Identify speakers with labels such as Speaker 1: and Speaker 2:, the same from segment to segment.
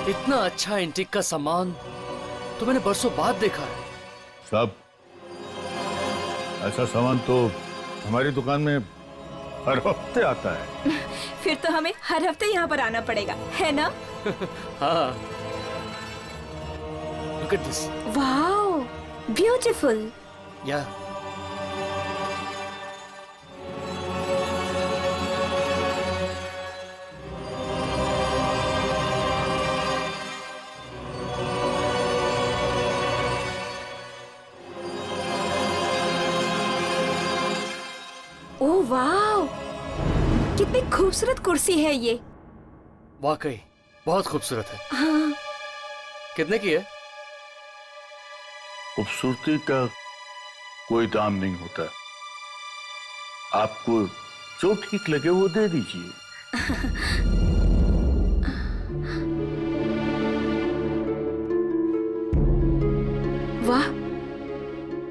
Speaker 1: इतना अच्छा एंटीक का सामान तो मैंने बरसों बाद देखा है।
Speaker 2: सब ऐसा सामान तो हमारी दुकान में हर हफ्ते आता है।
Speaker 3: फिर तो हमें हर हफ्ते यहाँ पर आना पड़ेगा, है ना?
Speaker 1: हाँ। Look at this.
Speaker 3: Wow, beautiful.
Speaker 1: Yeah.
Speaker 3: Oh wow, कितनी खूबसूरत कुर्सी है ये।
Speaker 1: वाकई बहुत खूबसूरत है।
Speaker 3: हाँ।
Speaker 1: कितने की है?
Speaker 2: खूबसूरती का कोई दाम नहीं होता, आपको जो ठीक लगे वो दे दीजिए।
Speaker 3: वाह,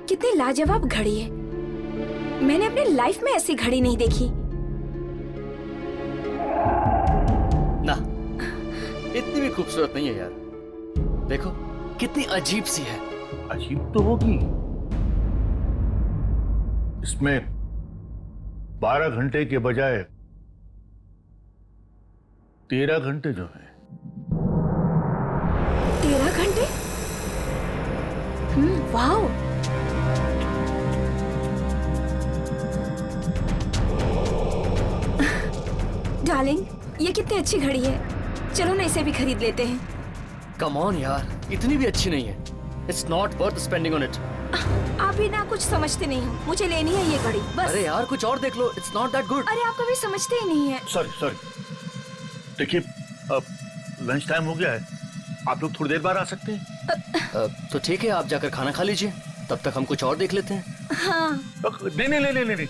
Speaker 3: कितनी लाजवाब घड़ी है। मैंने अपनी लाइफ में ऐसी घड़ी नहीं देखी।
Speaker 1: ना, इतनी भी खूबसूरत नहीं है यार। देखो कितनी अजीब सी है।
Speaker 2: अजीब तो होगी, इसमें 12 घंटे के बजाय 13 घंटे जो है।
Speaker 3: 13 घंटे? वाओ। डार्लिंग, ये कितनी अच्छी घड़ी है। चलो ना इसे भी खरीद लेते हैं।
Speaker 1: कम ऑन यार, इतनी भी अच्छी नहीं है। It's not worth spending on it.
Speaker 3: आप भी ना कुछ समझते नहीं हो, मुझे लेनी है ये घड़ी बस।
Speaker 1: अरे यार कुछ और देख लो, इट्स नॉट दैट गुड।
Speaker 3: अरे आप कभी समझते ही नहीं है।
Speaker 2: सॉरी देखिए, अब लंच टाइम हो गया है, आप लोग थोड़ी देर बाद आ सकते हैं।
Speaker 1: तो ठीक है, आप जाकर खाना खा लीजिए, तब तक हम कुछ और देख लेते हैं।
Speaker 3: हाँ।
Speaker 2: नहीं,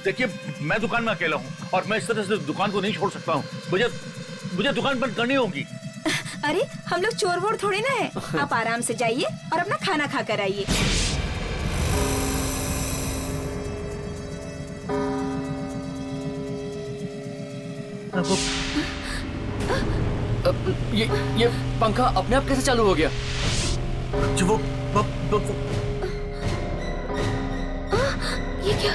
Speaker 2: देखिए मैं दुकान में अकेला हूँ और मैं इस तरह से दुकान को नहीं छोड़ सकता हूँ। मुझे दुकान बंद करनी होगी।
Speaker 3: अरे हम लोग चोर वोर थोड़ी ना है। आप आराम से जाइए और अपना खाना खा कर आइए।
Speaker 1: ये पंखा अपने आप कैसे चालू हो गया?
Speaker 2: जो
Speaker 3: ये क्या?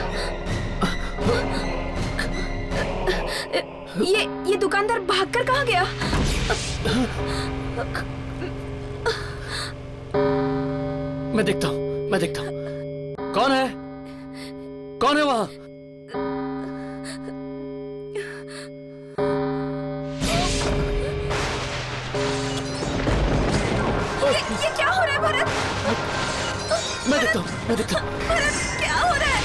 Speaker 3: ये दुकानदार भागकर कहाँ गया?
Speaker 1: मैं देखता हूँ। कौन है वहाँ?
Speaker 3: ये क्या हो रहा है भरत?
Speaker 1: मैं देखता हूँ।
Speaker 3: भरत, क्या हो रहा है?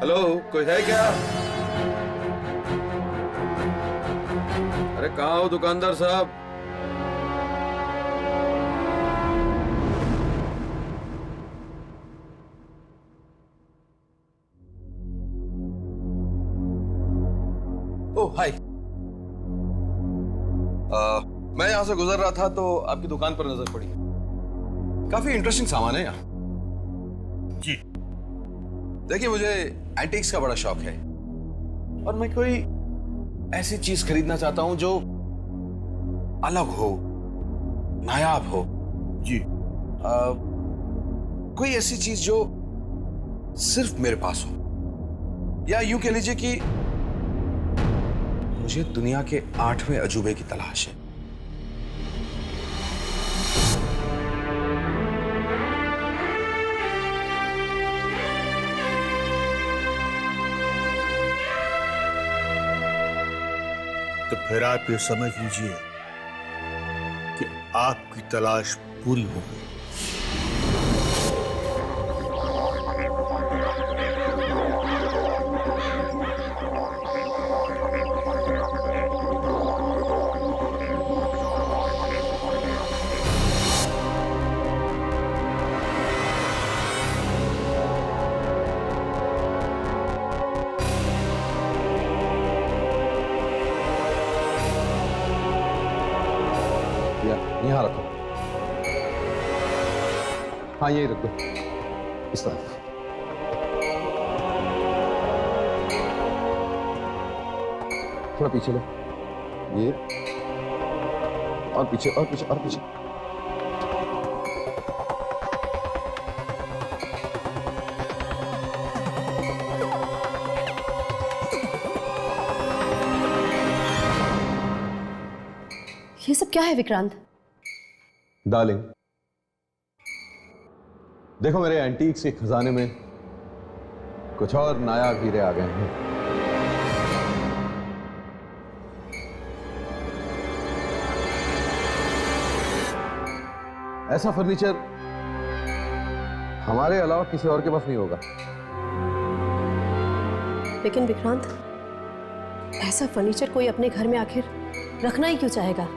Speaker 4: हेलो, कोई है क्या? अरे कहाँ हो दुकानदार साहब? ओह हाय। मैं यहां से गुजर रहा था तो आपकी दुकान पर नजर पड़ी। काफी इंटरेस्टिंग सामान है यहाँ।
Speaker 2: जी
Speaker 4: देखिए, मुझे एंटीक्स का बड़ा शौक है और मैं कोई ऐसी चीज खरीदना चाहता हूं जो अलग हो, नायाब हो।
Speaker 2: जी
Speaker 4: कोई ऐसी चीज जो सिर्फ मेरे पास हो, या यूं कह लीजिए कि मुझे दुनिया के 8वें अजूबे की तलाश है।
Speaker 5: तो फिर आप ये समझ लीजिए कि आपकी तलाश पूरी हो गई।
Speaker 4: यहाँ रखो। हाँ यही रख दो, इस तरफ। थोड़ा पीछे लो, ये और पीछे और पीछे और पीछे।
Speaker 6: ये सब क्या है विक्रांत?
Speaker 4: डार्लिंग, देखो मेरे एंटीक्स के खजाने में कुछ और नायाब हीरे आ गए हैं। ऐसा फर्नीचर हमारे अलावा किसी और के पास नहीं होगा।
Speaker 6: लेकिन विक्रांत, ऐसा फर्नीचर कोई अपने घर में आखिर रखना ही क्यों चाहेगा?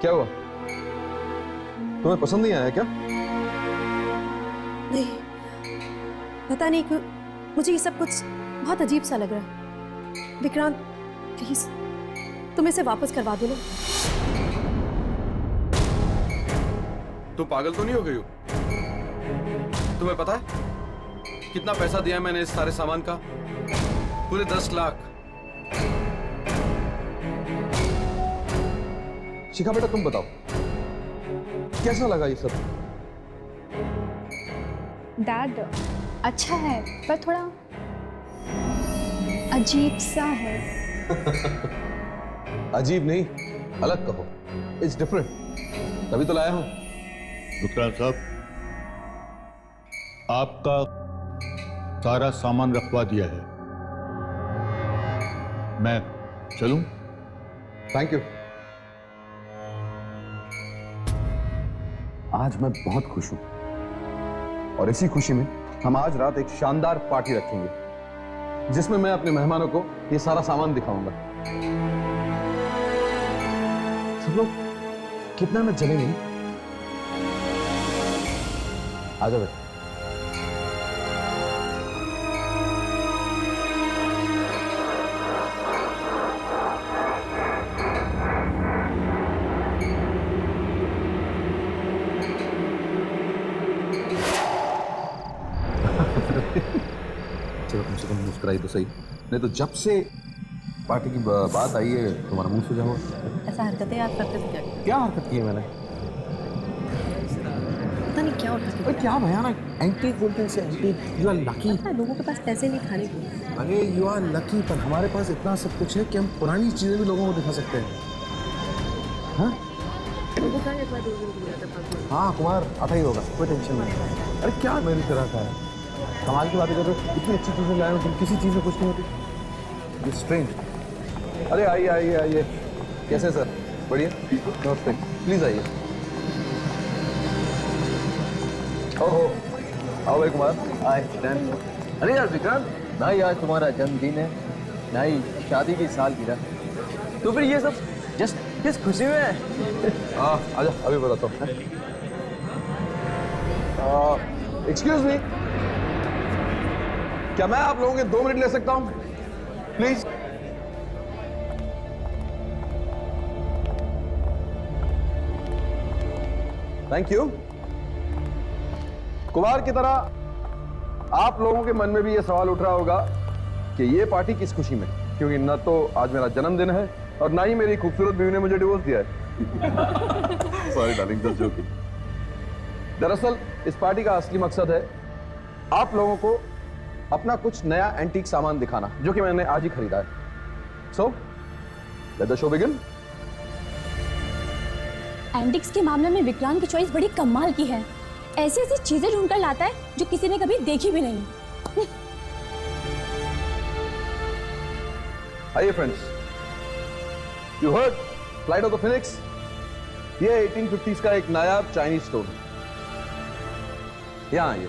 Speaker 4: क्या हुआ, तुम्हें पसंद नहीं आया क्या?
Speaker 6: नहीं, पता नहीं क्यों मुझे ये सब कुछ बहुत अजीब सा लग रहा है। विक्रांत प्लीज तुम इसे वापस करवा दो ना।
Speaker 7: तुम पागल तो नहीं हो गई हो? तुम्हें पता है कितना पैसा दिया मैंने इस सारे सामान का? पूरे 10 लाख।
Speaker 4: शिखा बेटा तुम बताओ, कैसा लगा ये सब?
Speaker 8: डैड अच्छा है पर थोड़ा अजीब सा है।
Speaker 4: अजीब नहीं, अलग कहो। इट्स डिफरेंट, तभी तो लाया हूं।
Speaker 5: विक्रांत साहब, आपका सारा सामान रखवा दिया है, मैं चलूं?
Speaker 4: Thank you. आज मैं बहुत खुश हूं और इसी खुशी में हम आज रात एक शानदार पार्टी रखेंगे जिसमें मैं अपने मेहमानों को ये सारा सामान दिखाऊंगा। सब लोग कितना में चले नहीं? आ जाओ बेटा। चलो कम से कम मुस्कुराई तो सही, नहीं तो जब से पार्टी की बात आई है तुम्हारा मुंह सूजा हुआ।
Speaker 6: ऐसा हरकतें आप करते थे क्या?
Speaker 4: क्या हरकत की है मैंने?
Speaker 6: पता नहीं क्या हरकत
Speaker 4: अरे क्या भयानक एंटीक बोलते हैं इसे, एंटीक। You are lucky.
Speaker 6: है, लोगों के पास पैसे नहीं खाने के।
Speaker 4: अरे यू आर लकी, पर हमारे पास इतना सब कुछ है कि हम पुरानी चीजें भी लोगों को दिखा सकते हैं। हाँ हाँ कुमार आता ही होगा, कोई टेंशन नहीं। अरे क्या मेरी तरह का है, कमाल की बातें कर रहे हो। इतनी अच्छी चीजें लाए हो तुम, किसी चीज में कुछ नहीं होती। स्ट्रेंज। अरे आइए आइए आइए। कैसे सर? बढ़िया, नमस्ते। प्लीज आइए। ओहो, आओ भाई कुमार।
Speaker 1: अरे यार विक्रांत, ना ही आज तुम्हारा जन्मदिन है ना ही शादी की सालगिरह, तो फिर ये सब जस्ट किस खुशी में है?
Speaker 4: आजा अभी बताता हूँ। एक्सक्यूज मी, क्या मैं आप लोगों के 2 मिनट ले सकता हूं प्लीज? Thank you. कुमार की तरह आप लोगों के मन में भी यह सवाल उठ रहा होगा कि यह पार्टी किस खुशी में, क्योंकि न तो आज मेरा जन्मदिन है और ना ही मेरी खूबसूरत बीवी ने मुझे डिवोर्स दिया है। Sorry darling, just joking. दरअसल इस पार्टी का असली मकसद है आप लोगों को अपना कुछ नया एंटीक सामान दिखाना, जो कि मैंने आज ही खरीदा है। So let the show begin.
Speaker 8: Antics के मामले में विक्रांत की चॉइस बड़ी कमाल की है। ऐसी ऐसी चीजें ढूंढकर लाता है जो किसी ने कभी देखी भी नहीं।
Speaker 4: आइए friends, you heard flight of the Phoenix. ये 1850s का एक नायाब चाइनीज स्टोर है। यहां आइए।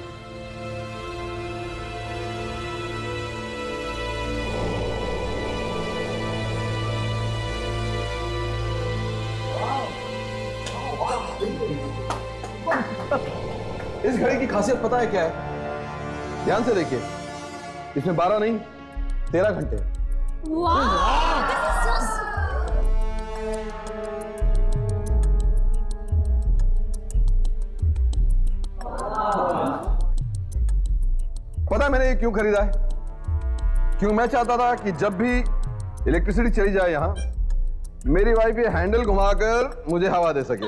Speaker 4: इस घड़ी की खासियत पता है क्या है? ध्यान से देखिए, इसमें 12 नहीं 13 घंटे हैं। पता है मैंने ये क्यों खरीदा है? क्यों मैं चाहता था कि जब भी इलेक्ट्रिसिटी चली जाए यहां, मेरी वाइफ ये हैंडल घुमाकर मुझे हवा दे सके।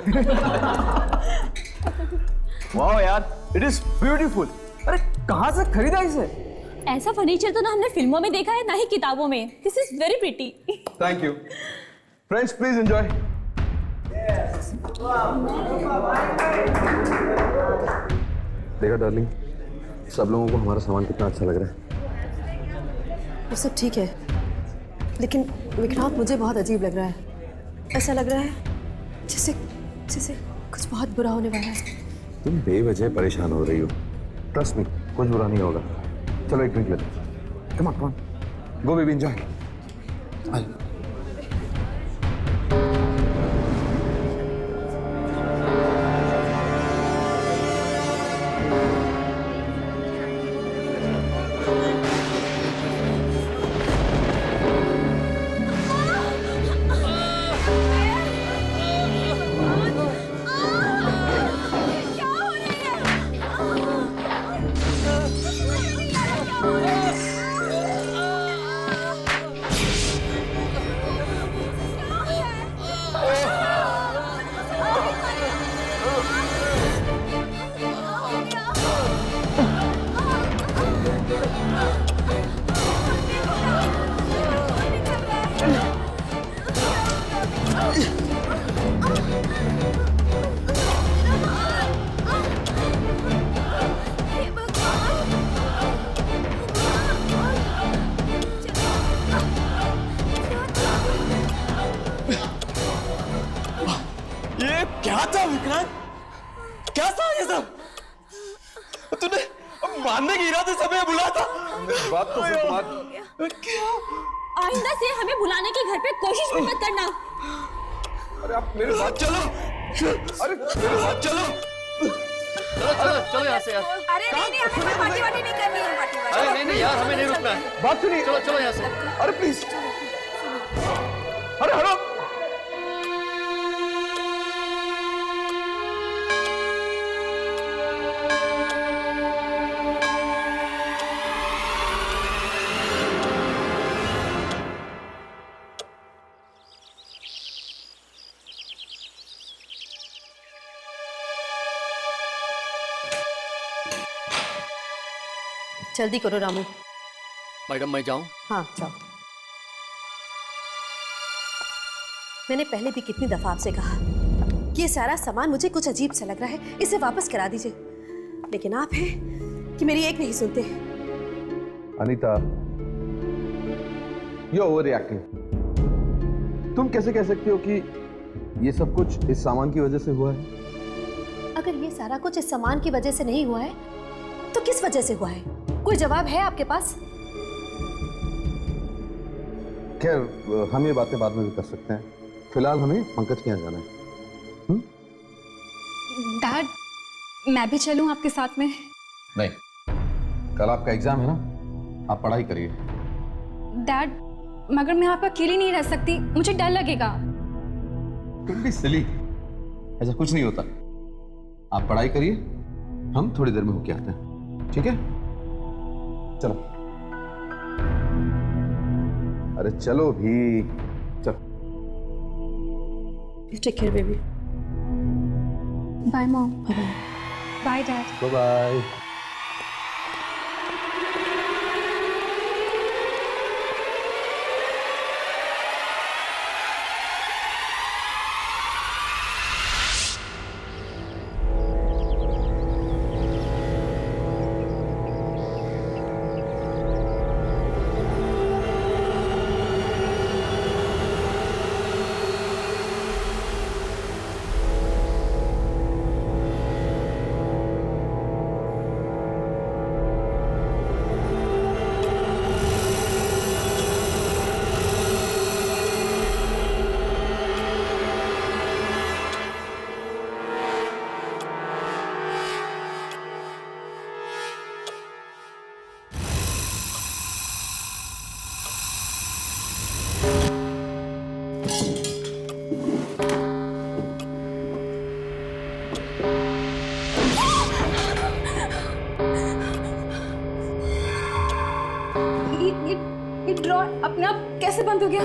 Speaker 1: वाह यार, इट इज ब्यूटीफुल। अरे कहां से खरीदा इसे?
Speaker 8: ऐसा फर्नीचर तो ना हमने फिल्मों में देखा है ना ही किताबों में। This is very pretty.
Speaker 4: Thank you friends, please enjoy. देखा डार्लिंग, सब लोगों को हमारा सामान कितना अच्छा लग रहा है।
Speaker 6: वो सब ठीक है, लेकिन विक्रांत मुझे बहुत अजीब लग रहा है। ऐसा लग रहा है जैसे जैसे कुछ बहुत बुरा होने वाला है।
Speaker 4: तुम बेवजह परेशान हो रही हो। ट्रस्ट मी, कुछ बुरा नहीं होगा। चलो एक ड्रिंक लेते हैं। Come on go baby, enjoy.
Speaker 1: क्या था विक्रांत? क्या था ये सब? तूने मारने के इरादे से हमें बुलाया था?
Speaker 4: बात तो सुन तुम्हारी।
Speaker 1: क्या?
Speaker 8: आइंदा से हमें बुलाने की घर पे कोशिश भी मत करना।
Speaker 4: अरे आप मेरे साथ
Speaker 1: चलो।
Speaker 4: अरे मेरे साथ
Speaker 1: चलो।
Speaker 2: चलो यहाँ से यार।
Speaker 3: अरे नहीं, हमें पार्टी वार्टी नहीं करनी है। पार्टी
Speaker 2: अरे नहीं यार, हमें नहीं रुकना है।
Speaker 4: बात सुनिए।
Speaker 2: चलो यहाँ से।
Speaker 4: अरे प्लीज, अरे हटो।
Speaker 6: जल्दी करो रामू।
Speaker 2: मैडम मैं जाऊँ?
Speaker 6: हाँ जाओ। मैंने पहले भी कितनी दफा आपसे कहा कि ये सारा सामान मुझे कुछ अजीब सा लग रहा है, इसे वापस करा दीजिए, लेकिन आप हैं कि मेरी एक नहीं सुनते।
Speaker 4: Anita, you over reacting. तुम कैसे कह सकती हो कि ये सब कुछ इस सामान की वजह से हुआ है?
Speaker 6: अगर ये सारा कुछ इस सामान की वजह से नहीं हुआ है तो किस वजह से हुआ है? कोई जवाब है आपके पास?
Speaker 4: खैर, हम ये बातें बाद में भी कर सकते हैं। फिलहाल हमें पंकज के यहाँ जाना है।
Speaker 9: डैड, मैं भी चलूं आपके साथ में?
Speaker 4: नहीं, कल आपका एग्जाम है ना, आप पढ़ाई करिए।
Speaker 9: डैड, मगर मैं आपका अकेली नहीं रह सकती, मुझे डर लगेगा।
Speaker 4: तुम भी सिली, ऐसा कुछ नहीं होता। आप पढ़ाई करिए, हम थोड़ी देर में होके आते हैं, ठीक है? चलो। अरे चलो भी, चलो।
Speaker 6: Take care baby.
Speaker 9: Bye mom.
Speaker 6: Bye
Speaker 9: bye dad.
Speaker 4: Bye bye.
Speaker 9: अपने आप कैसे बंद हो गया?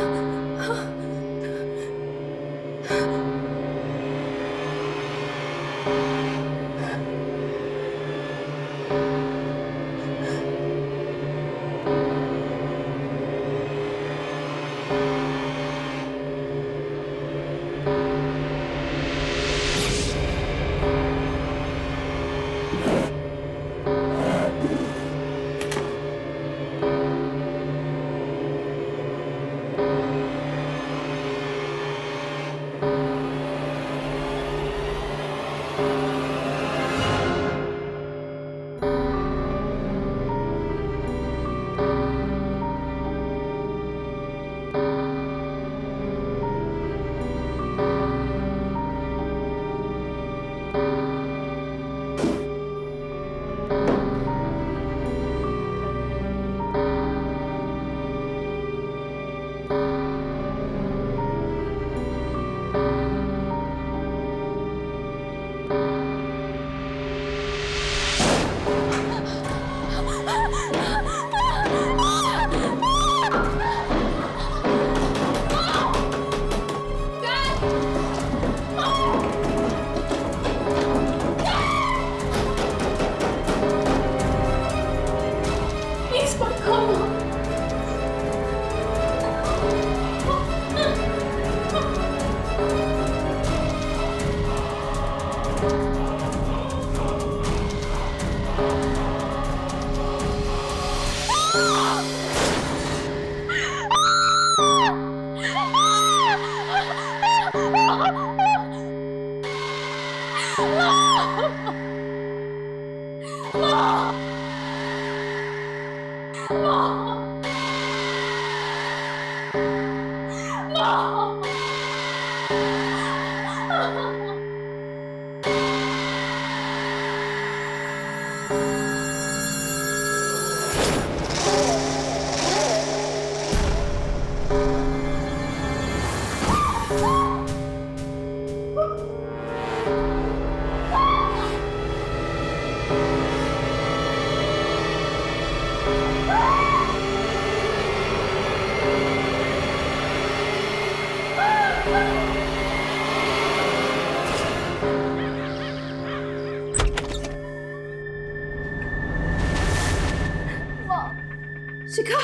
Speaker 6: शिखा,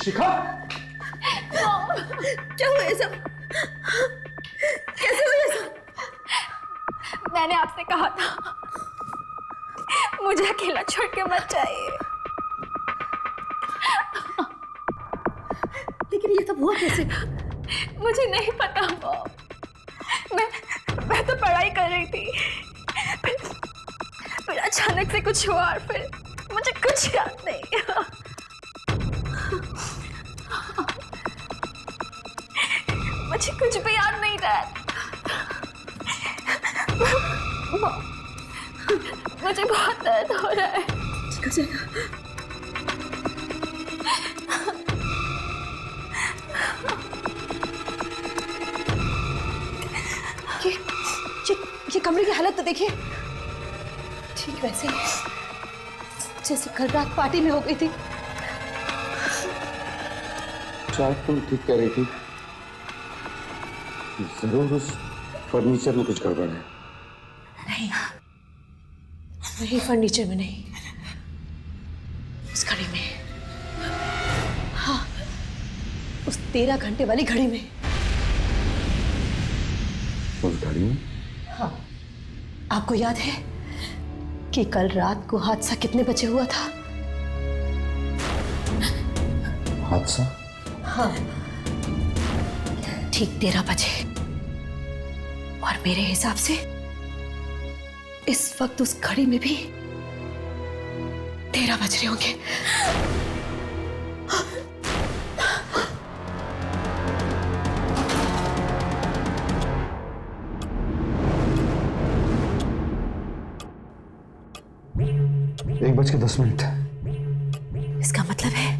Speaker 4: शिखा,
Speaker 6: क्या हुआ ये सब? कैसे हुआ ये सब?
Speaker 9: मैंने आपसे कहा था मुझे अकेला छोड़ के मत जाइए।
Speaker 6: लेकिन ये सब हुआ कैसे?
Speaker 9: मुझे नहीं पता मॉम। मैं तो पढ़ाई कर रही थी, फिर अचानक से कुछ हुआ और फिर मुझे कुछ याद नहीं। मुझे कुछ भी याद नहीं रहा। मुझे बहुत दर्द हो रहा है।
Speaker 6: ये कमरे की हालत तो देखिए, ठीक वैसे ही जैसे कल रात पार्टी में हो गई थी।
Speaker 4: शायद तुम ठीक कह रही थी, जरूर उस फर्नीचर में कुछ गड़बड़ है।
Speaker 6: नहीं, फर्नीचर में नहीं, उस घड़ी में। हाँ, उस 13 घंटे वाली घड़ी में।
Speaker 4: उस घड़ी में?
Speaker 6: हाँ, आपको याद है कि कल रात को हादसा कितने बजे हुआ था?
Speaker 4: हादसा?
Speaker 6: हाँ, ठीक 13 बजे। और मेरे हिसाब से इस वक्त उस घड़ी में भी 13 बज रहे होंगे।
Speaker 4: एक 1:10।
Speaker 6: इसका मतलब है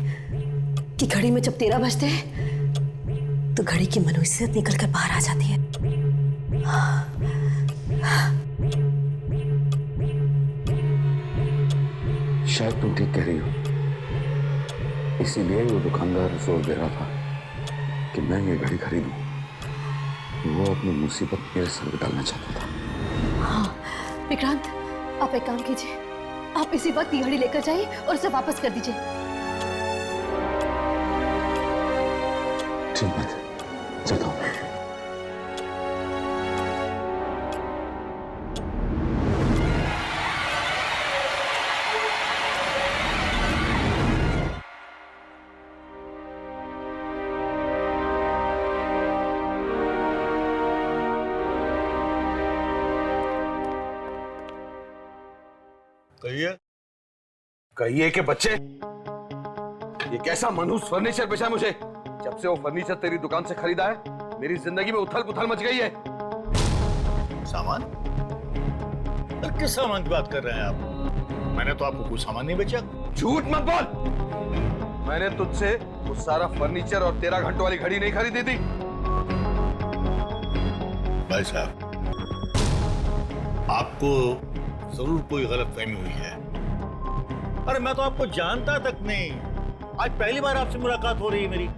Speaker 6: कि घड़ी में जब 13 बजते हैं तो घड़ी की मनोसियत निकल कर बाहर आ जाती है।
Speaker 4: शायद तुम ठीक कह रही हो।
Speaker 10: इसीलिए वो दुकानदार जोर दे रहा था कि मैं ये घड़ी खरीदूं। वो अपनी मुसीबत मेरे सर पे डालना चाहता था।
Speaker 6: हाँ विक्रांत, आप एक काम कीजिए, आप इसी वक्त ये घड़ी लेकर जाइए और उसे वापस कर दीजिए।
Speaker 10: ठीक है, चलता हूँ।
Speaker 5: कहिए।
Speaker 4: कहिए कि बच्चे, ये कैसा मनहूस फर्नीचर बेचा मुझे। जब से वो फर्नीचर तेरी दुकान से खरीदा है, मेरी जिंदगी में उथल पुथल मच गई है।
Speaker 5: सामान? अरे किस सामान की बात कर रहे हैं आप? मैंने तो आपको कोई सामान नहीं बेचा।
Speaker 4: झूठ मत बोल। मैंने तुझसे वो सारा फर्नीचर और 13 घंटों वाली घड़ी नहीं खरीदी थी।
Speaker 5: भाई साहब, आपको जरूर कोई गलतफहमी हुई है। अरे मैं तो आपको जानता तक नहीं, आज पहली बार आपसे मुलाकात हो रही है मेरी।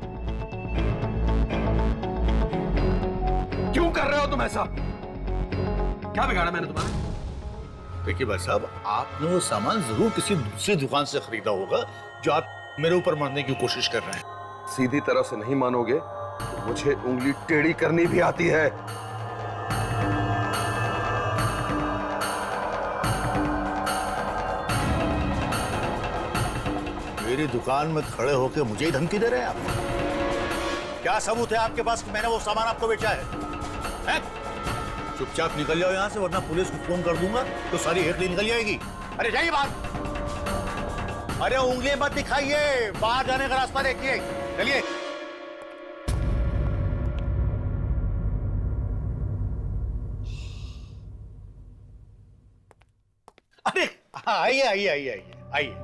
Speaker 4: क्यों कर रहे हो तुम ऐसा? क्या बिगाड़ा मैंने तुम्हारा?
Speaker 5: देखिए भाई साहब, आपने वो सामान जरूर किसी दूसरी दुकान से खरीदा होगा जो आप मेरे ऊपर मारने की कोशिश कर रहे हैं।
Speaker 4: सीधी तरह से नहीं मानोगे तो मुझे उंगली टेढ़ी करनी भी आती है।
Speaker 5: मेरी दुकान में खड़े होकर मुझे ही धमकी दे रहे हैं आप? क्या सबूत है आपके पास कि मैंने वो सामान आपको बेचा है? चुपचाप निकल जाओ यहाँ से, वरना पुलिस को फोन कर दूंगा तो सारी हेकड़ी निकल जाएगी। अरे जाइए बात। अरे उंगली मत दिखाइए, बाहर जाने का रास्ता देखिए, चलिए। अरे आइए आइए आइए आइए आइए।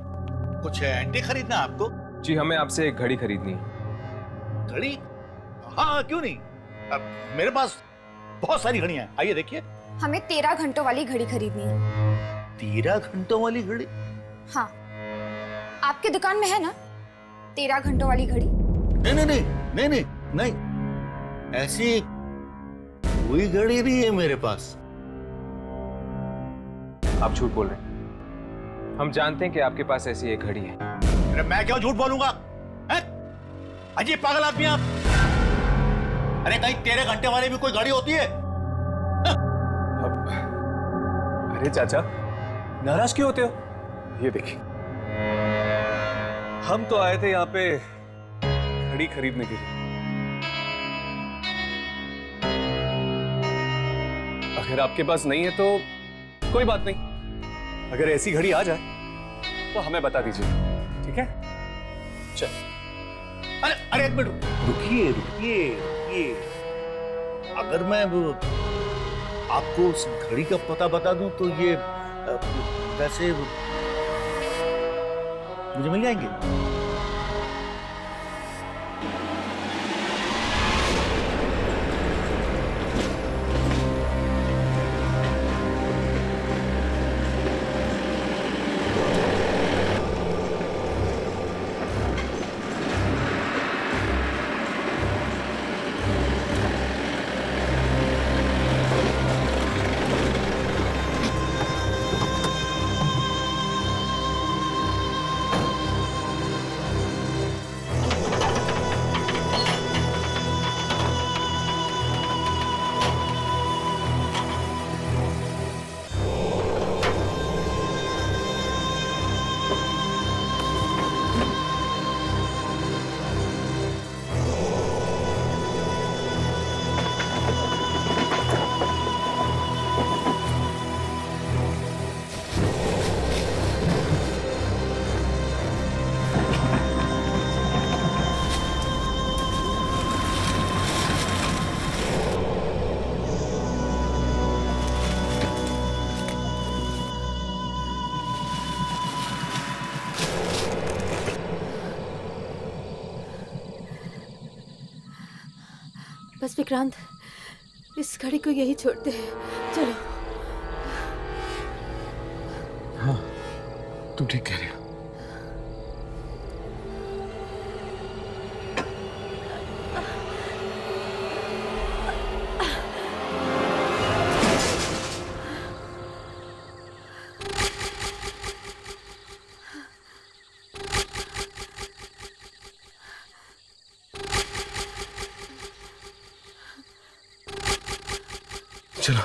Speaker 5: कुछ एंटी खरीदना है आपको?
Speaker 1: जी, हमें आपसे एक घड़ी खरीदनी है।
Speaker 5: घड़ी? हाँ क्यों नहीं, अब मेरे पास बहुत सारी घड़ियां हैं, आइए देखिए।
Speaker 9: हमें 13 घंटों वाली घड़ी खरीदनी है।
Speaker 5: 13 घंटों वाली घड़ी?
Speaker 9: हाँ, आपकी दुकान में है ना 13 घंटों वाली घड़ी?
Speaker 5: नहीं नहीं नहीं नहीं नहीं नहीं, ऐसी कोई घड़ी नहीं है मेरे पास।
Speaker 1: आप झूठ बोल रहे हैं। हम जानते हैं कि आपके पास ऐसी एक घड़ी है।
Speaker 5: अरे मैं क्यों झूठ बोलूंगा? अजीब पागल आदमी आप। अरे कहीं 13 घंटे वाली भी कोई घड़ी होती है?
Speaker 1: अरे चाचा, नाराज क्यों होते हो? ये देखिए, हम तो आए थे यहाँ पे घड़ी खरीदने के लिए। अगर आपके पास नहीं है तो कोई बात नहीं। अगर ऐसी घड़ी आ जाए तो हमें बता दीजिए, ठीक है? चल।
Speaker 5: अरे अरे एक मिनट रुकिए रुकिए रुकिए। अगर मैं आपको उस घड़ी का पता बता दूं तो ये पैसे मुझे मिल जाएंगे?
Speaker 6: बस विक्रांत, इस घड़ी को यही छोड़ते हैं, चलो।
Speaker 10: हाँ, तुम ठीक कह रहे हो।
Speaker 7: चलो।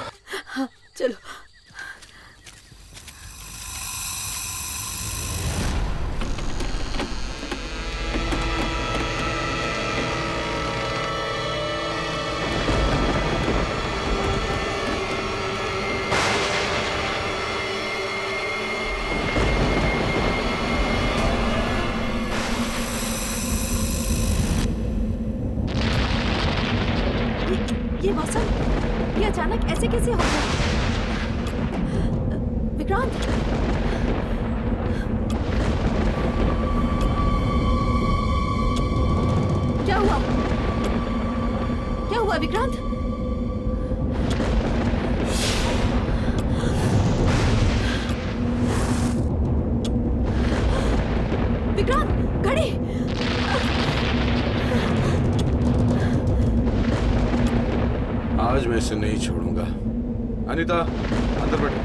Speaker 6: हाँ चलो। ये मौसम, ये अचानक ऐसे कैसे हो गया? विक्रांत, क्या हुआ? क्या हुआ विक्रांत? विक्रांत, घड़ी!
Speaker 7: आज मैं इसे नहीं छोड़ूंगा। अनीता, अंदर बैठो।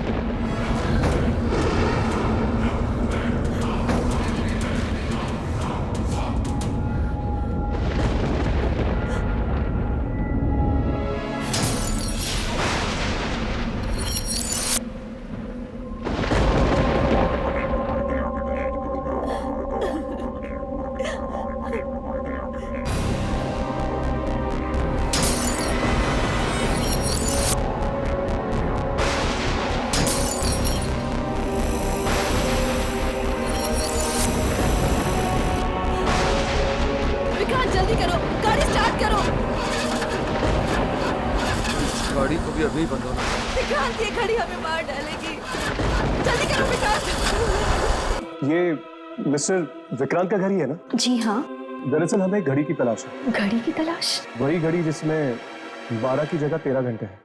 Speaker 6: जल्दी करो, गाड़ी स्टार्ट करो।
Speaker 1: गाड़ी को भी अभी बंद होना।
Speaker 6: विक्रांत, ये घड़ी हमें मार डालेगी। जल्दी करो विक्रांत।
Speaker 11: ये मिस्टर विक्रांत का घर ही है ना?
Speaker 8: जी हाँ।
Speaker 11: दरअसल हमें घड़ी की तलाश है।
Speaker 8: घड़ी की तलाश?
Speaker 11: वही घड़ी जिसमें 12 की जगह 13 घंटे हैं।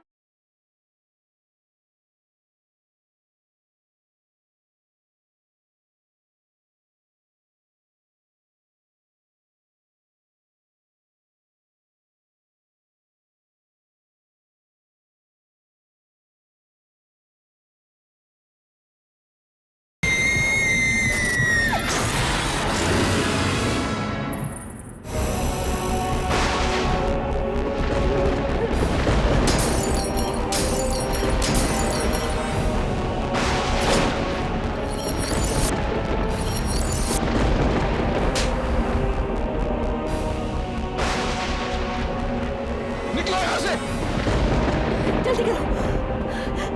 Speaker 6: जल्दी करो,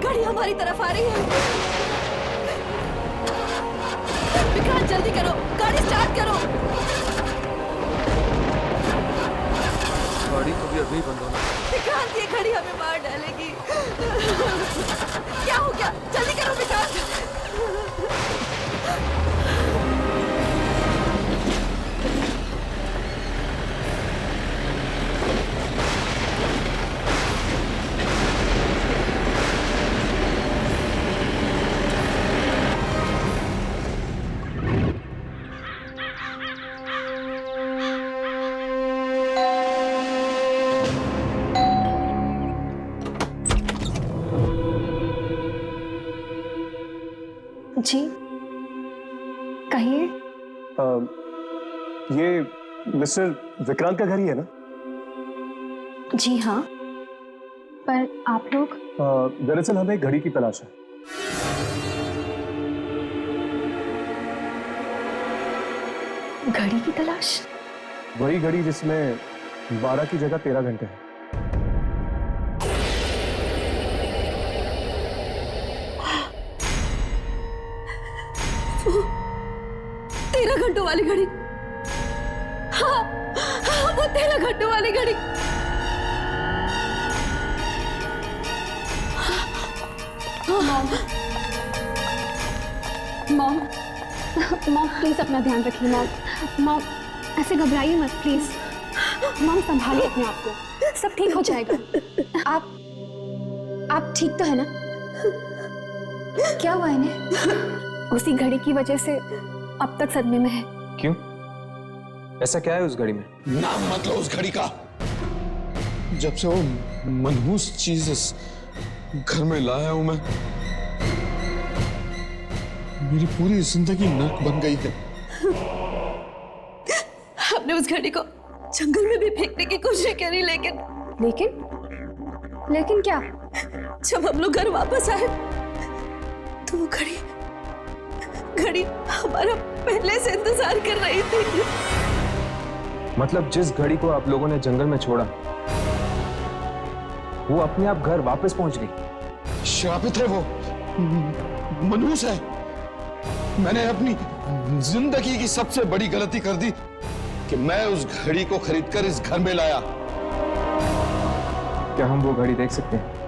Speaker 6: गाड़ी हमारी तरफ आ रही है। विक्रांत, जल्दी करो, गाड़ी स्टार्ट करो।
Speaker 1: गाड़ी को भी अभी बंद होना।
Speaker 6: विक्रांत, ये घड़ी हमें मार डालेगी। क्या हो गया? जल्दी करो विक्रांत।
Speaker 8: जी कहिए।
Speaker 11: ये मिस्टर विक्रांत का घर ही है ना?
Speaker 8: जी हाँ, पर आप लोग?
Speaker 11: दरअसल हमें घड़ी की तलाश है।
Speaker 8: घड़ी की तलाश?
Speaker 11: वही घड़ी जिसमें 12 की जगह 13 घंटे हैं।
Speaker 6: 13 घंटों वाली घड़ी। हाँ, हाँ, वो 13 घंटों वाली घड़ी।
Speaker 8: मॉम, मॉम प्लीज अपना ध्यान रखिए। मॉम ऐसे घबराइए मत प्लीज। मॉम संभालिए अपने आप को, सब ठीक हो जाएगा। आप ठीक तो है ना? क्या हुआ इन्हें? उसी घड़ी की वजह से अब तक सदमे में है।
Speaker 1: क्यों? ऐसा क्या है उस घड़ी में?
Speaker 7: नाम मत लो उस घड़ी का। जब से वो मनहूस चीज इस घर में लाया हूं मैं, मेरी पूरी जिंदगी नर्क बन गई है।
Speaker 6: हमने उस घड़ी को जंगल में भी फेंकने की कोशिश करी, लेकिन
Speaker 8: लेकिन क्या?
Speaker 6: जब हम लोग घर वापस आए तो वो घड़ी हमारा पहले से इंतजार कर रही थी।
Speaker 11: मतलब जिस घड़ी को आप लोगों ने जंगल में छोड़ा वो अपने आप घर वापस पहुंच गई।
Speaker 12: श्रापित है वो, मनहूस है। मैंने अपनी जिंदगी की सबसे बड़ी गलती कर दी कि मैं उस घड़ी को खरीदकर इस घर में लाया।
Speaker 11: क्या हम वो घड़ी देख सकते हैं?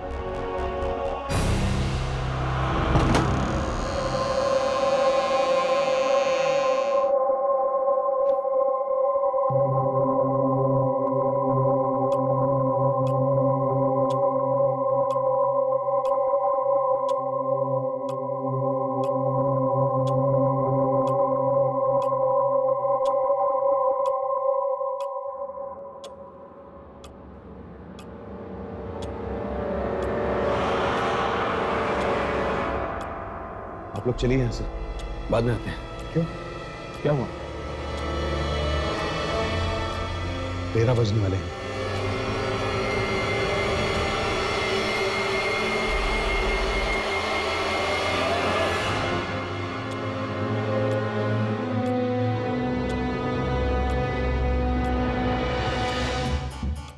Speaker 12: आप लोग चलिए यहां से, बाद में आते हैं।
Speaker 11: क्यों? क्या हुआ?
Speaker 12: 13 बजने वाले हैं।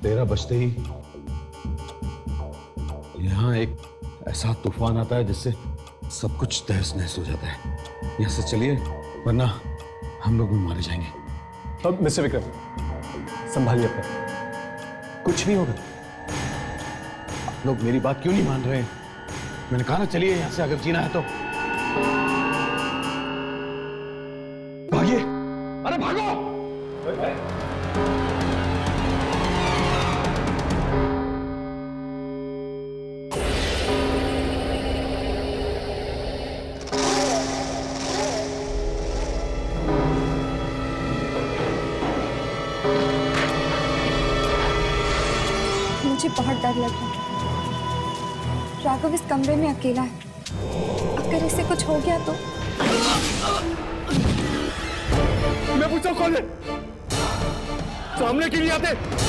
Speaker 12: तेरह बजते ही यहां एक ऐसा तूफान आता है जिससे सब कुछ तहस नहस हो जाता है। यहां से चलिए वरना हम लोग भी मारे जाएंगे।
Speaker 11: अब मिस्टर विक्रम संभालिए अपना, कुछ नहीं होगा।
Speaker 12: आप लोग मेरी बात क्यों नहीं मान रहे? मैंने कहा ना चलिए यहां से, अगर जीना है तो। भागिए, अरे भागो!
Speaker 9: मुझे बहुत डर लग रहा है। राघव इस कमरे में अकेला है, अगर इसे कुछ हो गया तो।
Speaker 11: मैं पूछता हूँ कौन है? सामने क्यों नहीं आते?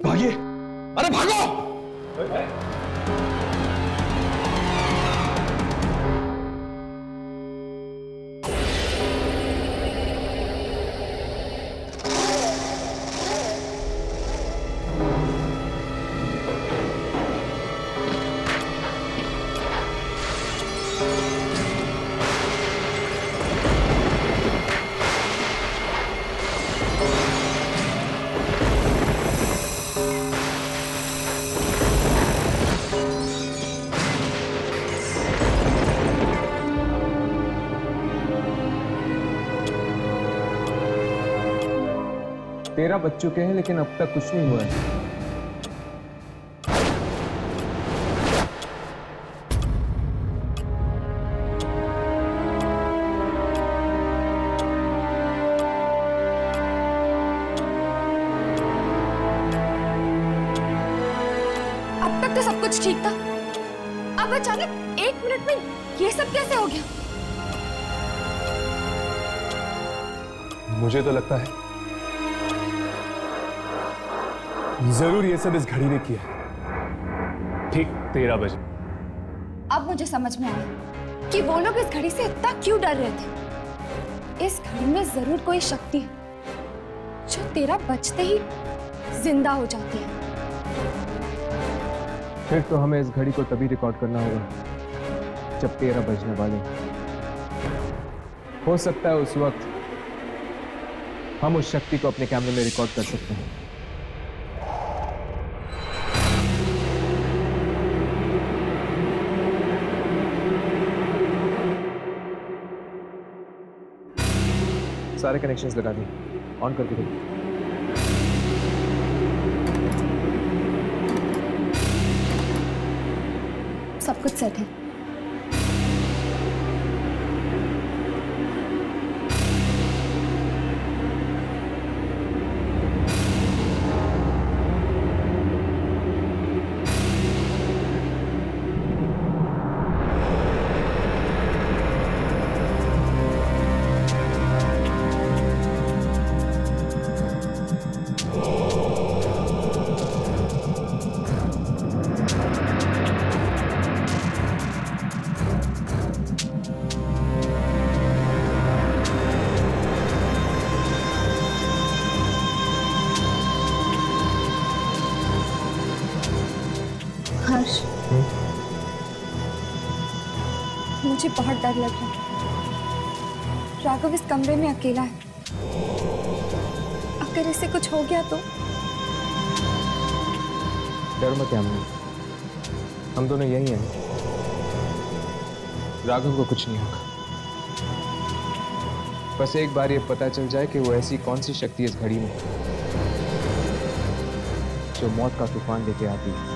Speaker 12: भागिए, अरे भागो!
Speaker 11: तेरह बज चुके हैं लेकिन अब तक कुछ नहीं हुआ है।
Speaker 9: अब तक तो सब कुछ ठीक था, अब अचानक 1 मिनट में ये सब कैसे हो गया?
Speaker 11: मुझे तो लगता है जरूर ये सब इस घड़ी ने किया। ठीक 13 बजे।
Speaker 9: अब मुझे समझ में आया कि वो लोग इस घड़ी से इतना क्यों डर रहे थे। इस घड़ी में जरूर कोई शक्ति है जो 13 बजते ही जिंदा हो जाती है।
Speaker 11: फिर तो हमें इस घड़ी को तभी रिकॉर्ड करना होगा जब 13 बजने वाले। हो सकता है उस वक्त हम उस शक्ति को अपने कैमरे में रिकॉर्ड कर सकते हैं। सारे कनेक्शंस लगा दिए, ऑन करके दो।
Speaker 9: कुछ सेट है। हर्ष, मुझे बहुत डर लग रहा है। राघव इस कमरे में अकेला है। अगर इसे कुछ हो गया तो?
Speaker 11: डर मत यामिनी, हम दोनों यही हैं। राघव को कुछ नहीं होगा। बस एक बार ये पता चल जाए कि वो ऐसी कौन सी शक्ति इस घड़ी में जो मौत का तूफान लेके आती है।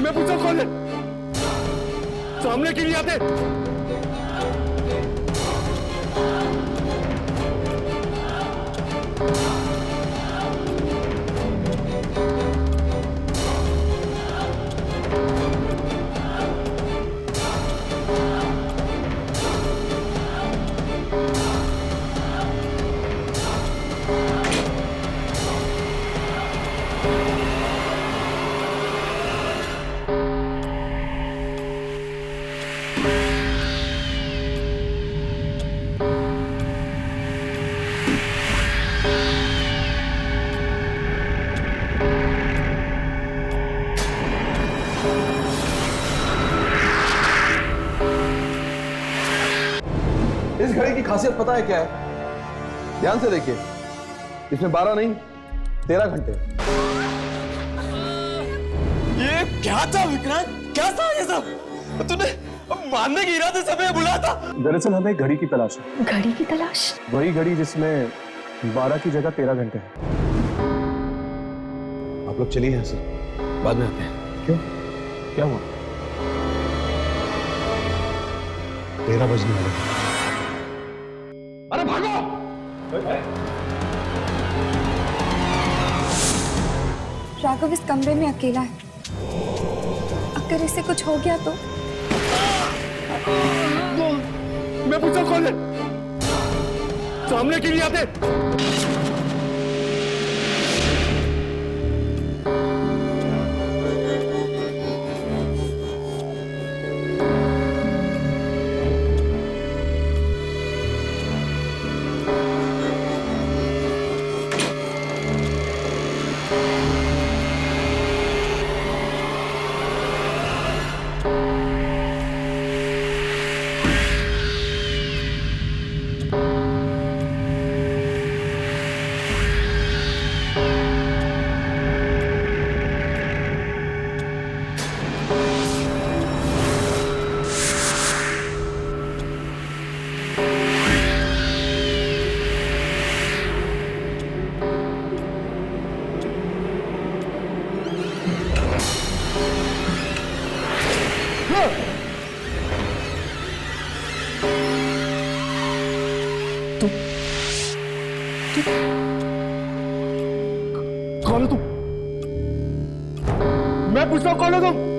Speaker 12: मैं पूछा कौन है? सामने क्यों नहीं आते?
Speaker 4: इस घड़ी की खासियत पता है क्या है? ध्यान से देखिए, इसमें 12 नहीं 13 घंटे।
Speaker 1: ये क्या था विक्रांत? क्या था ये सब? तूने मारने के इरादे से हमें बुलाया था?
Speaker 11: दरअसल हमें घड़ी की तलाश है।
Speaker 3: घड़ी की तलाश?
Speaker 11: वही घड़ी जिसमें 12 की जगह 13 घंटे हैं।
Speaker 7: आप लोग चलिए यहाँ से, बाद में आते हैं।
Speaker 11: क्यों? क्या हुआ?
Speaker 7: 13 बजने वाले हैं।
Speaker 12: अरे भागो!
Speaker 9: राघव इस कमरे में अकेला है। अगर इसे कुछ हो गया तो?
Speaker 12: मैं पूछा कौन है? सामने क्यों नहीं आते?
Speaker 11: तुम कौन हो तुम? मैं पूछता हूँ कौन हो तुम?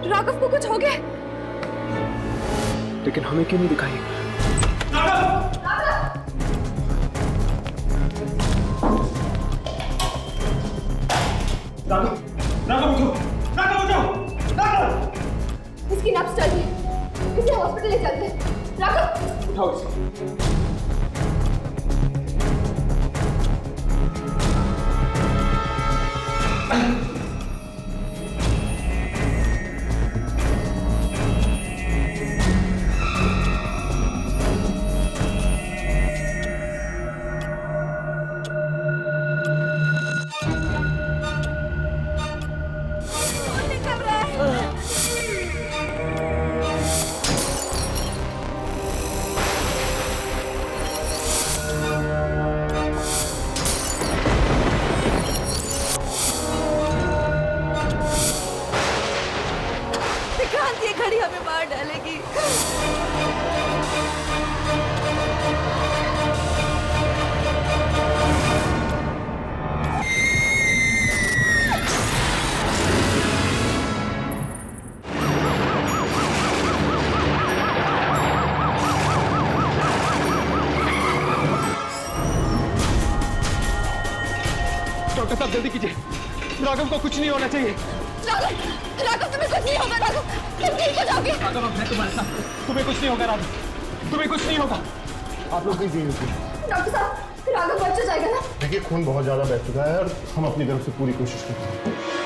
Speaker 9: राघव को कुछ हो गया?
Speaker 11: लेकिन हमें क्यों नहीं दिखाई?
Speaker 9: इसकी नब्ज चल रही है, इसे हॉस्पिटल ले चलते हैं। राघव
Speaker 11: उठाओ इसे।
Speaker 6: ये घड़ी हमें मार डालेगी।
Speaker 11: डॉक्टर साहब जल्दी कीजिए, राघव को कुछ नहीं होना चाहिए।
Speaker 9: राघव तुम्हें कुछ नहीं होगा। राघव तुम ठीक हो जाओगे।
Speaker 11: राघव मैं तुम्हारे साथ, तुम्हें कुछ नहीं होगा राघव, तुम्हें कुछ नहीं होगा। आप लोग प्लीज रुकिए।
Speaker 9: डॉक्टर साहब राघव बच जाएगा ना?
Speaker 12: देखिए खून बहुत ज्यादा बह चुका है और हम अपनी तरफ से पूरी कोशिश करते हैं।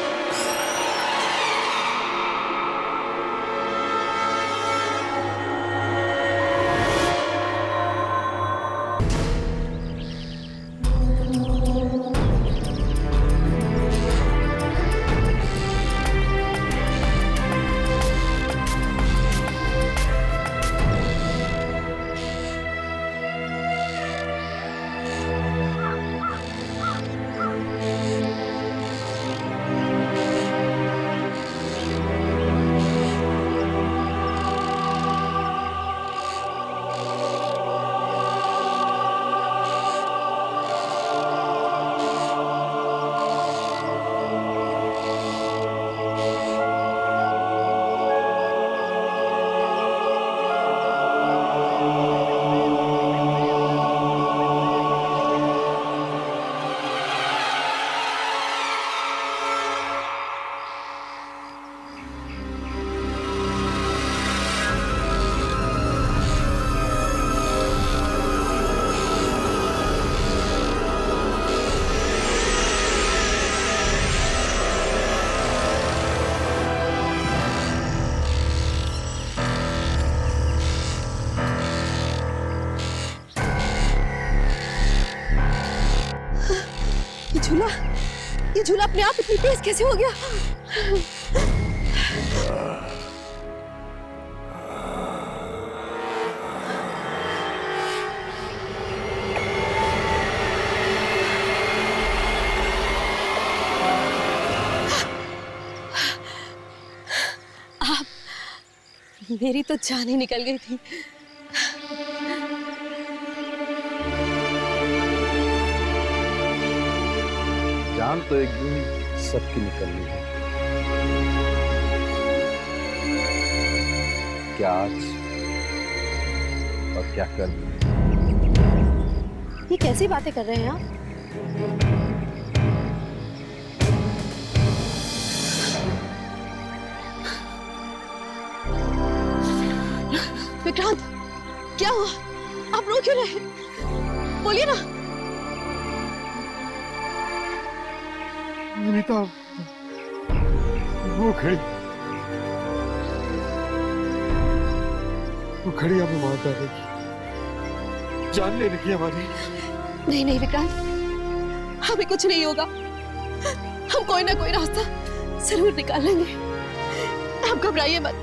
Speaker 6: ये झूला अपने आप इतनी तेज कैसे हो गया? आप, मेरी तो जान ही निकल गई थी।
Speaker 4: जान तो एक दिन सबकी निकलनी है। क्या आज और क्या कल?
Speaker 6: ये कैसी बातें कर रहे हैं आप? विक्रांत, क्या हुआ? आप रो क्यों रहे? बोलिए ना।
Speaker 12: अनीता, वो खड़ी हमें मार डालेगी, जान ले लगी हमारी।
Speaker 6: नहीं नहीं विक्रांत, हमें कुछ नहीं होगा। हम कोई ना कोई रास्ता जरूर निकाल लेंगे। आप घबराइए मत।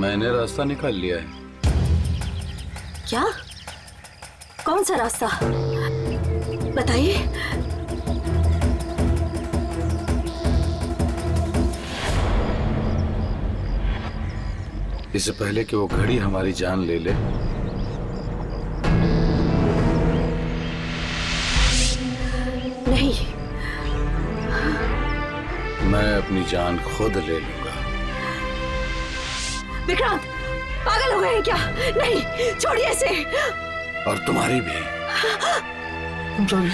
Speaker 5: मैंने रास्ता निकाल लिया है।
Speaker 6: क्या? कौन सा रास्ता? बताइए।
Speaker 5: इससे पहले कि वो घड़ी हमारी जान ले ले,
Speaker 6: नहीं,
Speaker 5: मैं अपनी जान खुद ले लूंगा।
Speaker 6: विक्रांत, पागल हो गए हैं क्या? नहीं, छोड़िए इसे।
Speaker 5: और तुम्हारी भी।
Speaker 12: सॉरी।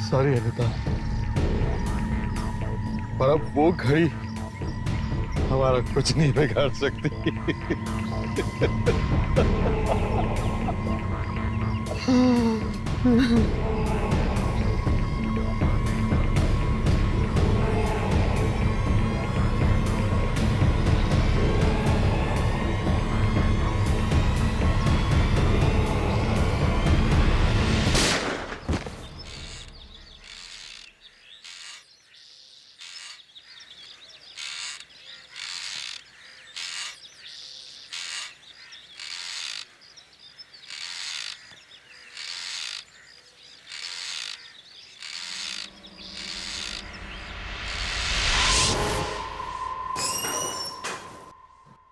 Speaker 12: सॉरी अनीता, पर अब वो घड़ी हमारा कुछ नहीं बिगाड़ सकती।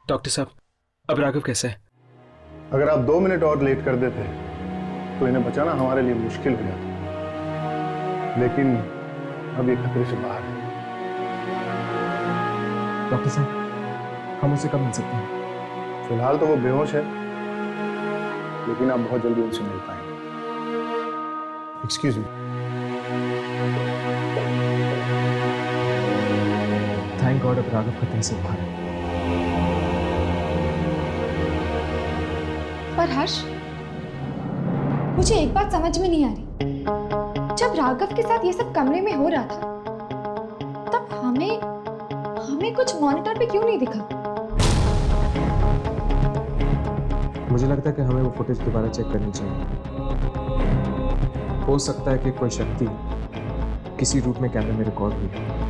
Speaker 11: डॉक्टर साहब, अब राघव कैसा है?
Speaker 13: अगर आप 2 मिनट और लेट कर देते तो इन्हें बचाना हमारे लिए मुश्किल हो जाता, लेकिन अब ये खतरे से बाहर है।
Speaker 11: डॉक्टर साहब, हम उसे कब मिल सकते हैं?
Speaker 13: फिलहाल तो वो बेहोश है, लेकिन आप बहुत जल्दी उनसे मिल पाएंगे। Excuse me.
Speaker 11: थैंक गॉड, अब राघव खतरे से बाहर है।
Speaker 9: पर हर्ष, मुझे एक बात समझ में नहीं आ रही। जब राघव के साथ ये सब कमरे में हो रहा था, तब हमें कुछ मॉनिटर पे क्यों नहीं दिखा?
Speaker 11: मुझे लगता है कि हमें वो फुटेज दोबारा चेक करनी चाहिए। हो सकता है कि कोई शक्ति किसी रूप में कैमरे में रिकॉर्ड हुई है।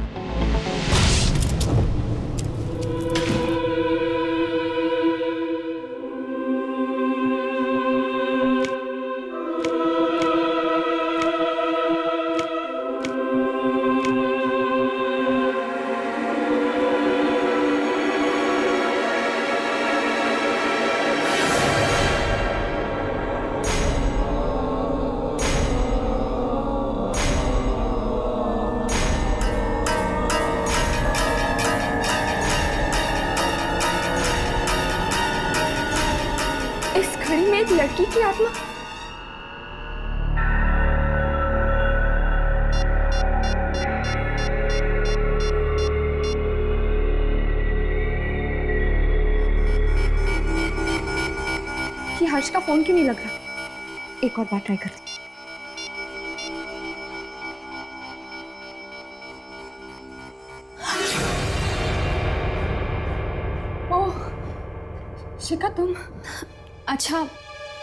Speaker 3: एक लड़की की आत्मा।
Speaker 9: कि हर्ष का फोन क्यों नहीं लग रहा? एक और बार ट्राई करती। ओह शिखा, तुम? अच्छा,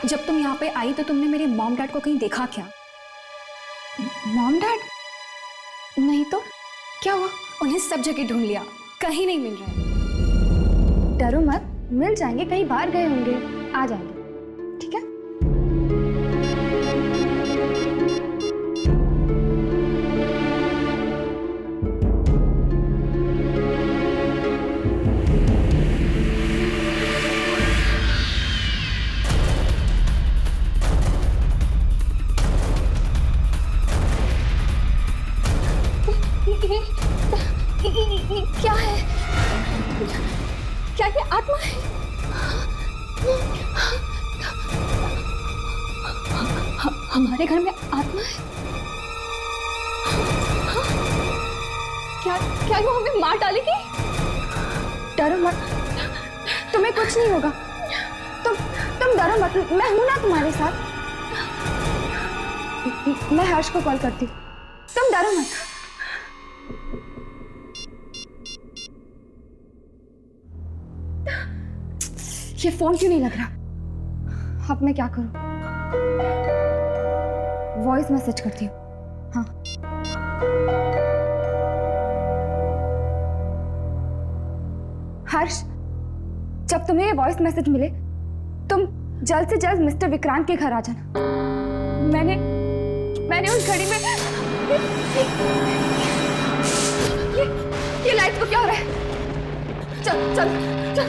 Speaker 9: जब तुम यहाँ पे आई तो तुमने मेरे मॉम डैड को कहीं देखा क्या? Mom dad? नहीं तो क्या हुआ? उन्हें सब जगह ढूंढ लिया, कहीं नहीं मिल रहे। डरो मत, मिल जाएंगे, कहीं बाहर गए होंगे, आ जाएंगे, ठीक है? ये क्या है? क्या ये आत्मा है? हमारे घर में आत्मा है? क्या वो हमें मार डालेगी? डरो मत, तुम्हें कुछ नहीं होगा। तुम डरो मत, मैं हूं ना तुम्हारे साथ। मैं हर्ष को कॉल करती हूँ, तुम डरो मत। ये फोन क्यों नहीं लग रहा? अब मैं क्या करूं? वॉइस मैसेज करती हूँ। हाँ, हर्ष, जब तुम्हें ये वॉइस मैसेज मिले तुम जल्द से जल्द मिस्टर विक्रांत के घर आ जाना। मैंने उस घड़ी में ये लाइट को क्या हो रहा है? चल चल चल।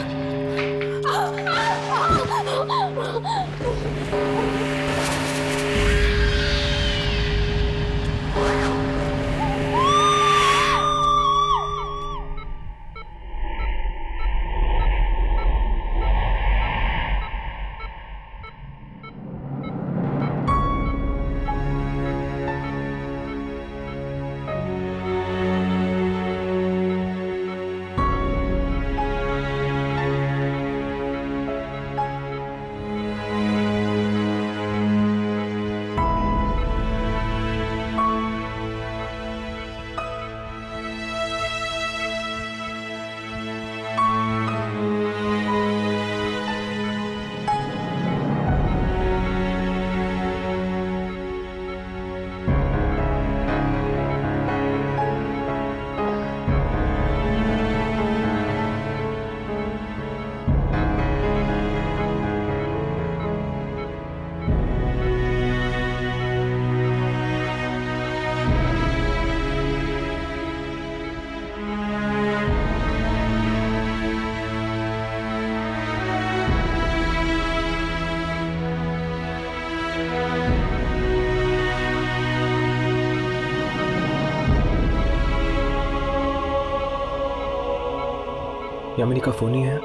Speaker 11: यामिनी का फोन ही है।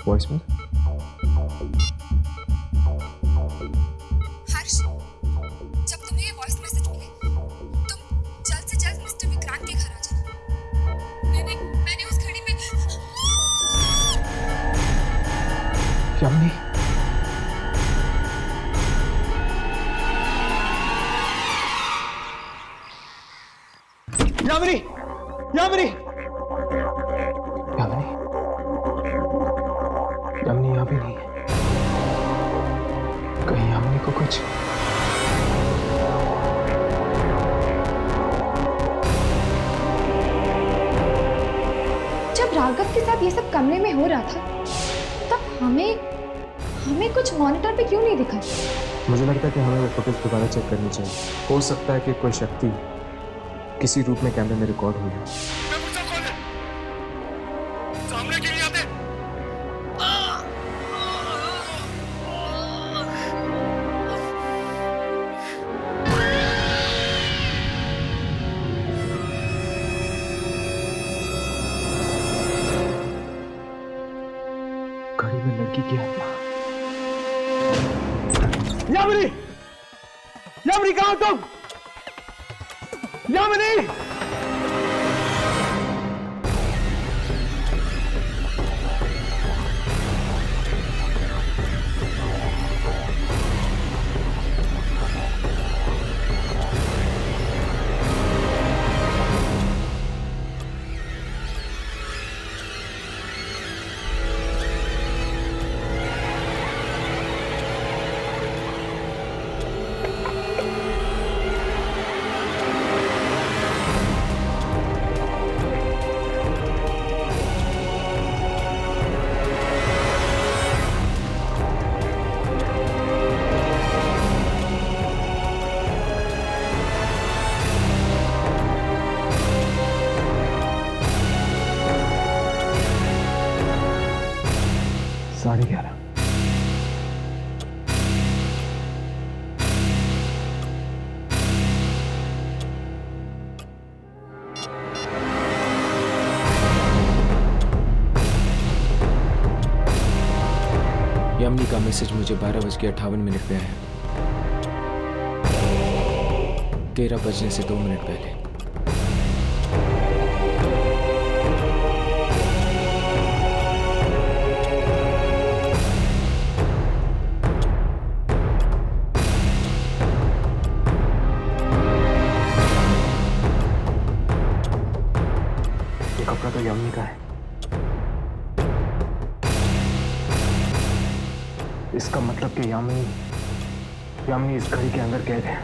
Speaker 11: वॉइस में
Speaker 9: हर्ष, जब तुम्हें ये वॉइस मैसेज मिले तुम जल्द से जल्द मिस्टर विक्रांत के घर आ जाना। मैंने उस घड़ी में
Speaker 11: यामिनी, यामिनी, यामिनी, यामिनी, यामिनी यहाँ भी नहीं है। कहीं यामिनी को कुछ
Speaker 9: जब राघव के साथ ये सब कमरे में हो रहा था तब हमें कुछ मॉनिटर पे क्यों नहीं दिखा?
Speaker 11: मुझे लगता है कि हमें वो फुटेज दोबारा चेक करनी चाहिए। हो सकता है कि कोई शक्ति किसी रूप में कैमरे में रिकॉर्ड हुई है।
Speaker 12: सामने क्यों नहीं आते?
Speaker 11: घड़ी में लड़की की आत्मा।
Speaker 12: यामिनी! यामिनी कहाँ हो तुम? यामिनी!
Speaker 11: 11:30। यामिनी का मैसेज मुझे 12:58 पे आया। 13 बजने से 2 मिनट पहले। ये कपड़ा तो यामिनी का है। इसका मतलब कि यामिनी इस घड़ी के अंदर कैद है।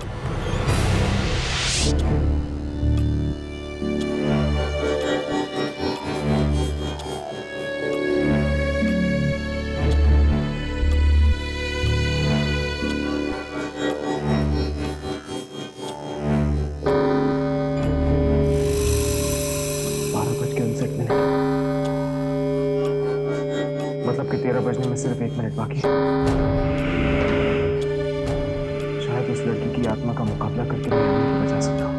Speaker 11: मतलब कि 13 बजने में सिर्फ 1 मिनट बाकी है। शायद उस लड़की की आत्मा का मुकाबला करके मैं यामिनी को बचा सकता हूँ।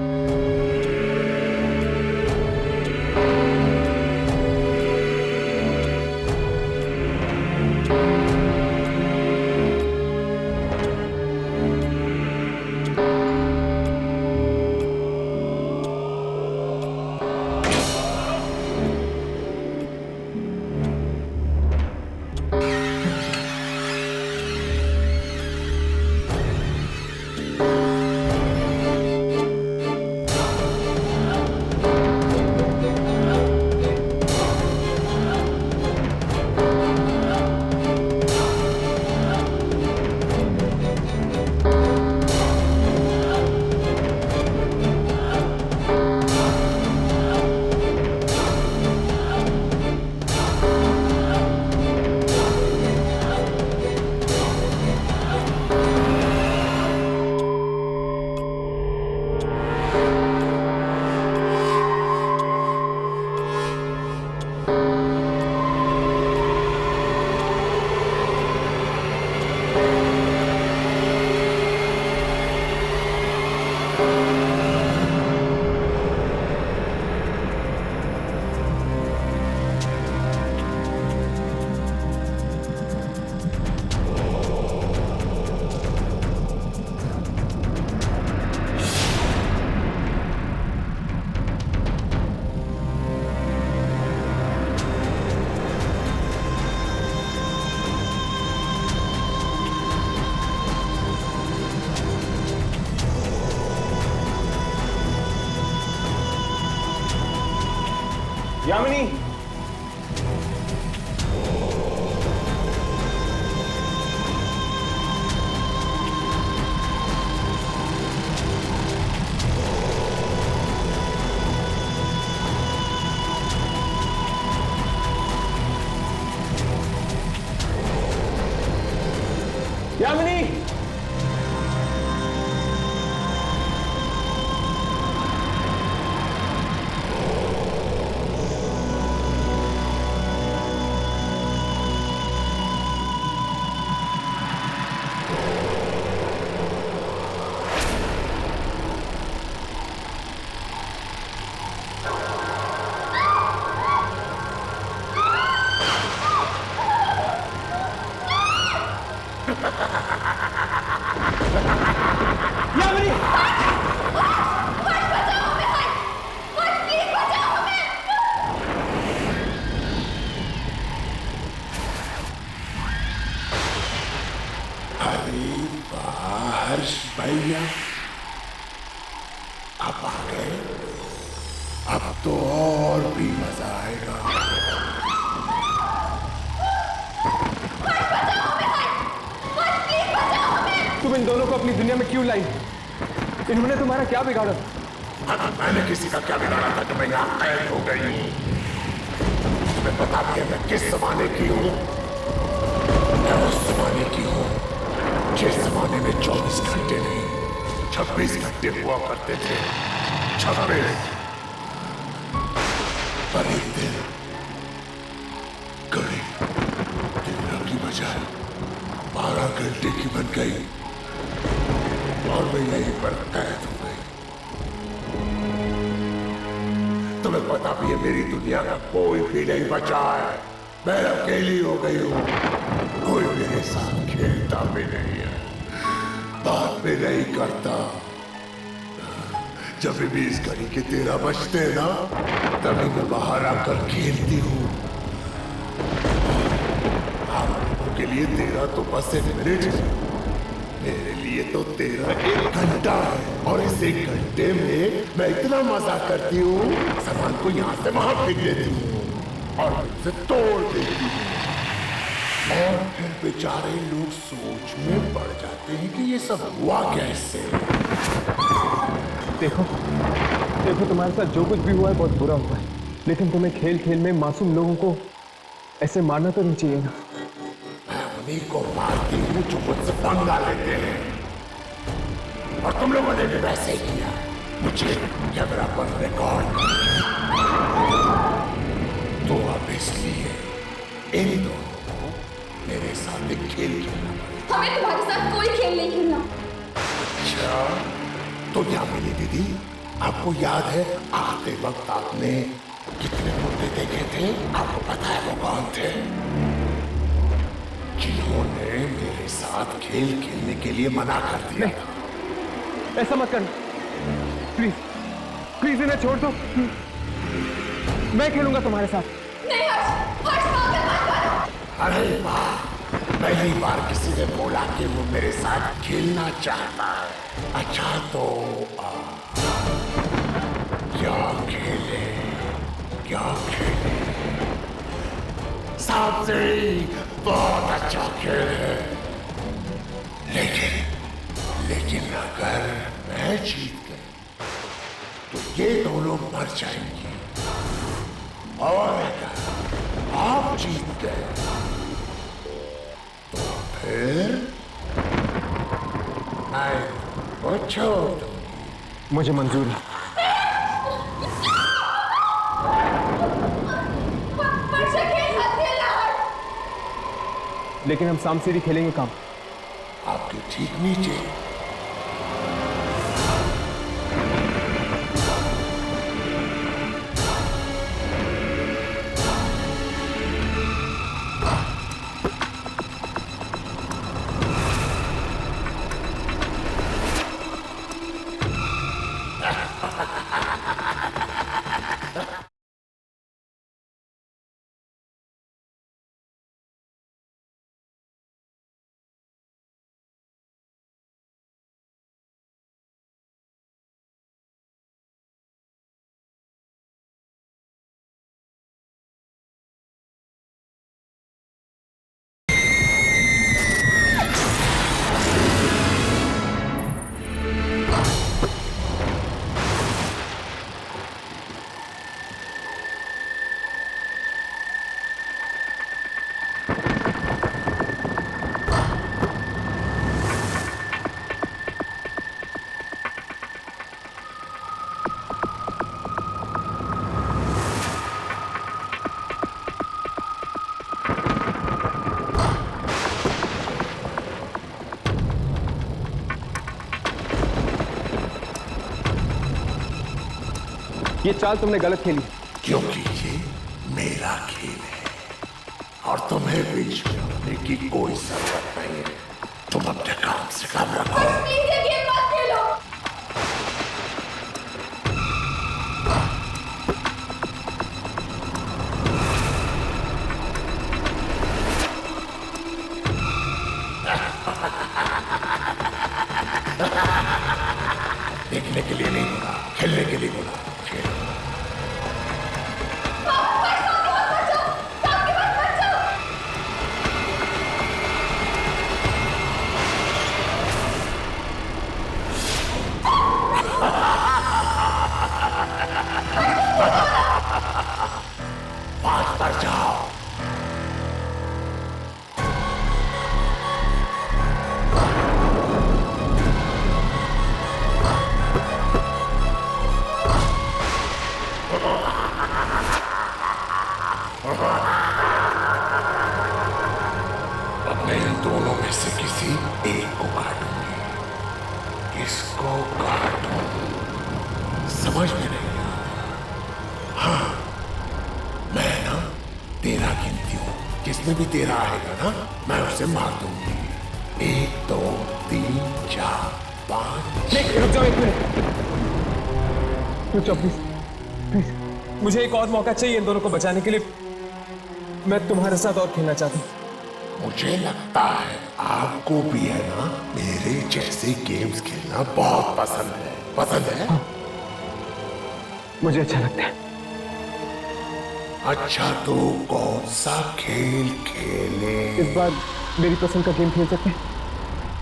Speaker 11: यामिनी, यामिनी,
Speaker 12: हर्ष भैया अब आ गए। अब तो और भी मजा आएगा।
Speaker 11: तुम इन दोनों को अपनी दुनिया में क्यों लाई? इन्होंने तुम्हारा क्या बिगाड़ा?
Speaker 12: मैंने किसी का क्या बिगाड़ा था कि मैं यहाँ कैद हो गई हूँ? तुम्हें पता भी है मैं किस जमाने की हूँ? मैं उस जमाने की हूँ जिस जमाने में 24 घंटे नहीं 26 घंटे हुआ करते थे। 26 पर एक दिन घड़ी दुनिया की जाए 12 घंटे की बन गई और मैं यहीं पर कैद हो गई। तुम्हें पता भी है मेरी दुनिया का कोई भी नहीं बचा है। मैं अकेली हो गई हूँ, कोई मेरे साथ खेलता भी नहीं है, बात भी नहीं करता। जब भी इस घड़ी के 13 बजते हैं ना, तभी मैं बाहर आकर खेलती हूँ। आप लोगों के लिए 13 तो बस एक मिनट है, मेरे लिए तो 13 एक घंटा है। और इस 1 घंटे में मैं इतना मजा करती हूँ, सामान को यहाँ से वहां फेंक देती हूँ और उसे तोड़ देती हूँ। और फिर बेचारे लोग सोच में पड़ जाते हैं कि ये सब हुआ कैसे।
Speaker 11: देखो तुम्हारे साथ जो कुछ भी हुआ है बहुत बुरा हुआ है, लेकिन तुम्हें खेल खेल में मासूम लोगों को ऐसे मारना तो नहीं चाहिए ना।
Speaker 12: मैं उन्हीं को मारती हूँ जो मुझसे पंगा लेते हैं, और तुम लोगों ने भी वैसे ही किया। मुझे कैमरा पर रिकॉर्ड तो अब इसलिए इन दोनों को मेरे साथ एक खेल खेलना पड़ेगा।
Speaker 9: हमें तुम्हारे साथ कोई खेल नहीं खेलना।
Speaker 12: अच्छा तो क्या मिली दीदी, आपको याद है आते वक्त आपने कितने मुद्दे देखे थे? आपको पता है वो कौन थे? जिन्होंने मेरे साथ खेल खेलने के लिए मना कर दिया था।
Speaker 11: ऐसा मत करना प्लीज, प्लीज इन्हें छोड़ दो, मैं खेलूंगा तुम्हारे साथ।
Speaker 9: नहीं हर्ष, हर्ष पागल मत करो।
Speaker 12: अरे वाह, पहली बार किसी ने बोला कि वो मेरे साथ खेलना चाहता है। अच्छा तो क्या खेले, क्या खेले? सांप सीढ़ी बहुत अच्छा खेल है, लेकिन अगर मैं जीत गई तो ये दोनों मर जाएंगे, और अगर आप जीत गए तो फिर मैं वो छोड़ दूंगी।
Speaker 11: मुझे मंजूर है। लेकिन हम सांप सीढ़ी खेलेंगे काम
Speaker 12: आपके ठीक नीचे।
Speaker 11: ये चाल तुमने गलत खेली,
Speaker 12: क्योंकि ये मेरा खेल है और तुम्हें बीच में आने की कोई जरूरत नहीं है। तुम अपने काम से काम रखो।
Speaker 9: प्लीज ये गेम मत खेलो।
Speaker 12: देखने के लिए नहीं बोला, खेलने के लिए बोला। खेलो। बात पर जाओ। मैं इन दोनों में से किसी एक को काटूंगी। किसको काटूं समझ में नहीं आ रहा। हाँ, मैं ना 13 गिनती हूं, जिसमें भी 13 आएगा ना मैं उसे मार दूंगी। 1 2 3 4 5।
Speaker 11: रुक जाओ, 1 मिनट रुक जाओ प्लीज प्लीज। मुझे एक और मौका चाहिए इन दोनों को बचाने के लिए। मैं तुम्हारे साथ और खेलना चाहता हूँ।
Speaker 12: मुझे लगता है आपको भी है ना मेरे जैसे गेम्स खेलना बहुत पसंद है। पसंद है?
Speaker 11: हाँ, मुझे अच्छा लगता है।
Speaker 12: अच्छा, तो कौन सा खेल खेले?
Speaker 11: इस बार मेरी पसंद का गेम खेल सकते हैं?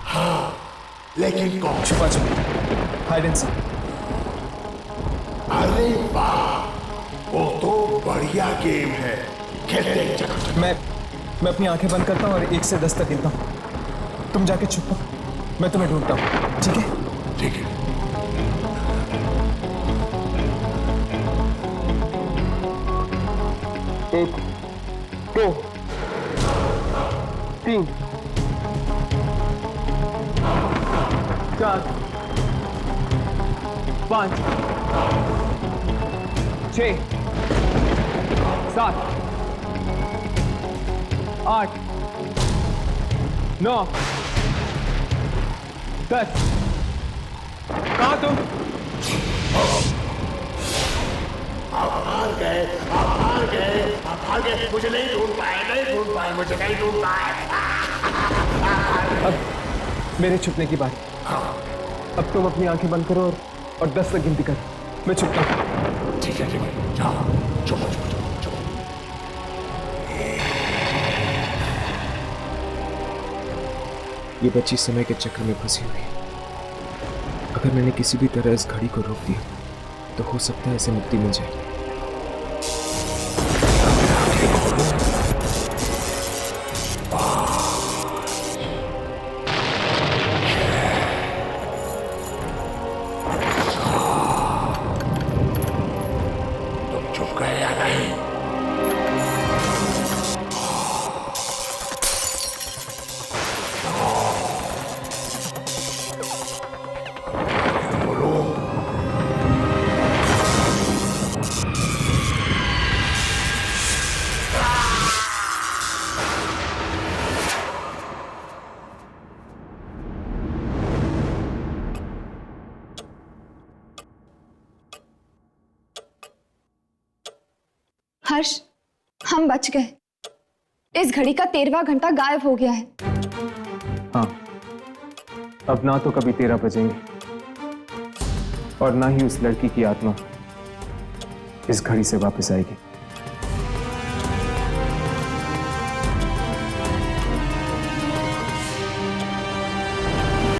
Speaker 12: हाँ, लेकिन कौन?
Speaker 11: छुपा छुपी, हाइड एंड सीक।
Speaker 12: अरे वाह, वो तो बढ़िया गेम है, खेलते हैं। चलो।
Speaker 11: मैं अपनी आंखें बंद करता हूँ और 1 से 10 तक गिनता हूँ। तुम जाके छुपो, मैं तुम्हें ढूंढता हूँ। ठीक है?
Speaker 12: ठीक है।
Speaker 11: 1 2 3 4 5 6 7 8 9 10। कहाँ तुम?
Speaker 12: आप हार गए, आप हार गए, आप हार गए। मुझे नहीं ढूंढ पाए, नहीं ढूंढ पाए, मुझे नहीं ढूंढ पाए।
Speaker 11: अब मेरे छुपने की बारी। अब तुम अपनी आंखें बंद करो और 10 तक गिनती करो। मैं छुपता हूँ।
Speaker 12: ठीक है, ठीक है, जाओ, छुपो छुपो छुपो छुपो।
Speaker 11: ये बच्ची समय के चक्र में फंसी हुई है। अगर मैंने किसी भी तरह इस घड़ी को रोक दिया तो हो सकता है इसे मुक्ति मिल जाए।
Speaker 12: तुम चुप गए या नहीं?
Speaker 9: हर्ष, हम बच गए। इस घड़ी का 13वां घंटा गायब हो गया है।
Speaker 11: हाँ, अब ना तो कभी 13 बजेंगे और ना ही उस लड़की की आत्मा इस घड़ी से वापस आएगी।